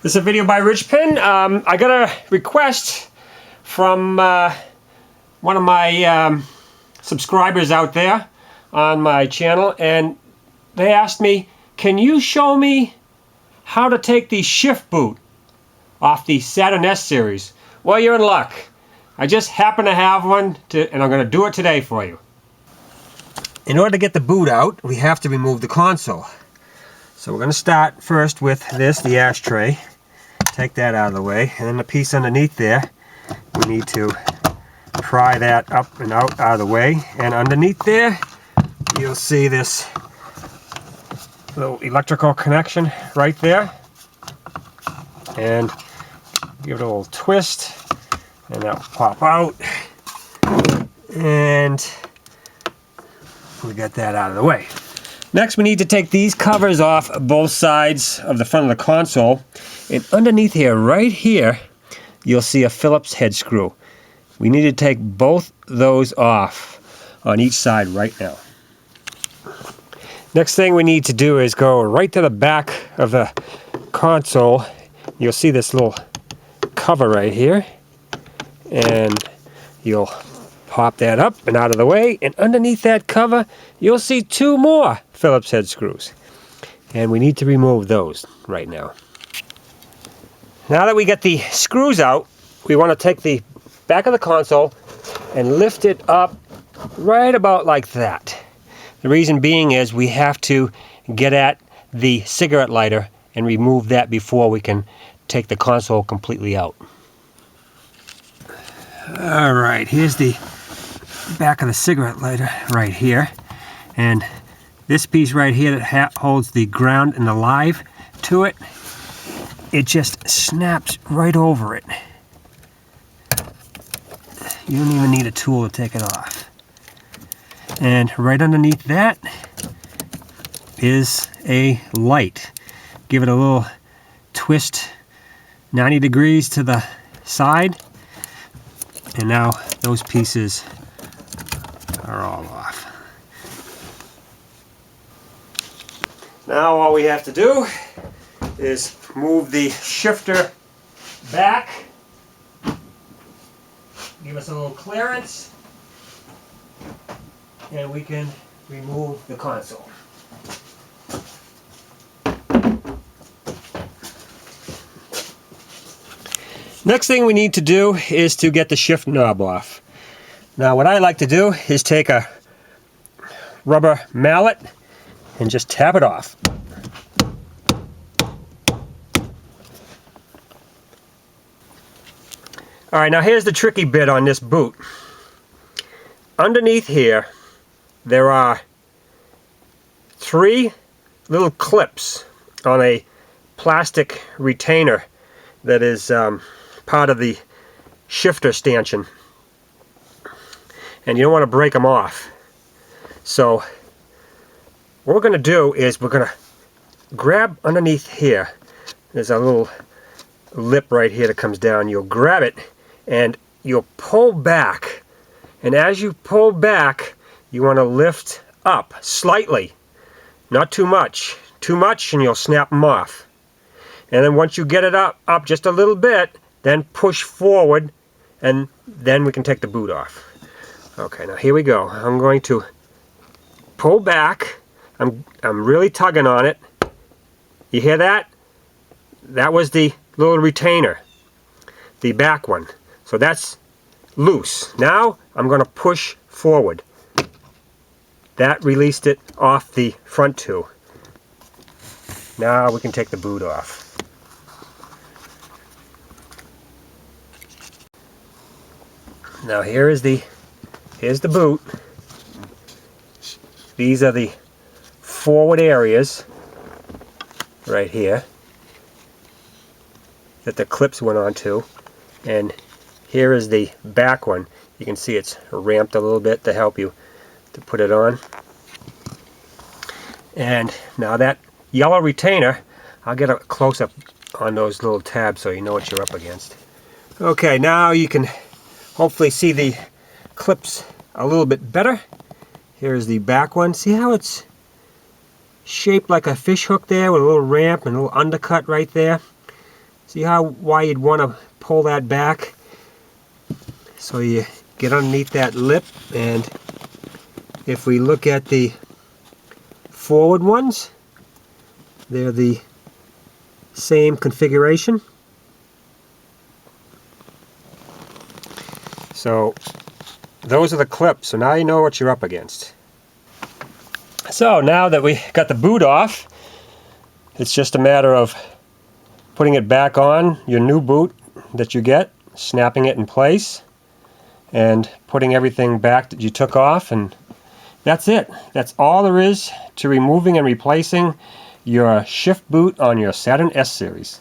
This is a video by Rich Pin. I got a request from one of my subscribers out there on my channel, and they asked me, can you show me how to take the shift boot off the Saturn S series? Well, you're in luck. I just happen to have one, and I'm going to do it today for you. In order to get the boot out, we have to remove the console. So we're going to start first with this, the ashtray. Take that out of the way, and then the piece underneath there, we need to pry that up and out of the way. And underneath there, you'll see this little electrical connection right there. And give it a little twist, and that will pop out. And we got that out of the way. Next, we need to take these covers off both sides of the front of the console. And underneath here, right here, you'll see a Phillips head screw. We need to take both those off on each side right now. Next thing we need to do is go right to the back of the console. You'll see this little cover right here. And you'll pop that up and out of the way. And underneath that cover, you'll see two more Phillips head screws. And we need to remove those right now. Now that we get the screws out, we want to take the back of the console and lift it up right about like that. The reason being is we have to get at the cigarette lighter and remove that before we can take the console completely out. Alright, here's the back of the cigarette lighter right here. And this piece right here that holds the ground and the live to it, it just snaps right over it. You don't even need a tool to take it off. And right underneath that is a light. Give it a little twist 90 degrees to the side, and now those pieces are all off. Now all we have to do is move the shifter back, give us a little clearance, and we can remove the console. Next thing we need to do is to get the shift knob off. Now what I like to do is take a rubber mallet and just tap it off. Alright, now here's the tricky bit on this boot. Underneath here, there are 3 little clips on a plastic retainer that is part of the shifter stanchion. And you don't want to break them off. So what we're going to do is we're going to grab underneath here. There's a little lip right here that comes down. You'll grab it and you'll pull back. And as you pull back, you want to lift up slightly. Not too much. Too much and you'll snap them off. And then once you get it up just a little bit, then push forward, and then we can take the boot off. Okay, now here we go. I'm going to pull back. I'm really tugging on it. You hear that? That was the little retainer, the back one. So that's loose. Now I'm going to push forward. That released it off the front two. Now we can take the boot off. Now here's the boot. These are the forward areas right here that the clips went onto, and here is the back one. You can see it's ramped a little bit to help you to put it on. And now that yellow retainer, I'll get a close-up on those little tabs so you know what you're up against. Okay, now you can hopefully see the clips a little bit better. Here's the back one. See how it's shaped like a fish hook there with a little ramp and a little undercut right there? See why you'd want to pull that back? So you get underneath that lip, and if we look at the forward ones, they're the same configuration. So those are the clips, so now you know what you're up against. So now that we got the boot off, it's just a matter of putting it back on your new boot that you get, snapping it in place, and putting everything back that you took off, and that's it. That's all there is to removing and replacing your shift boot on your Saturn S series.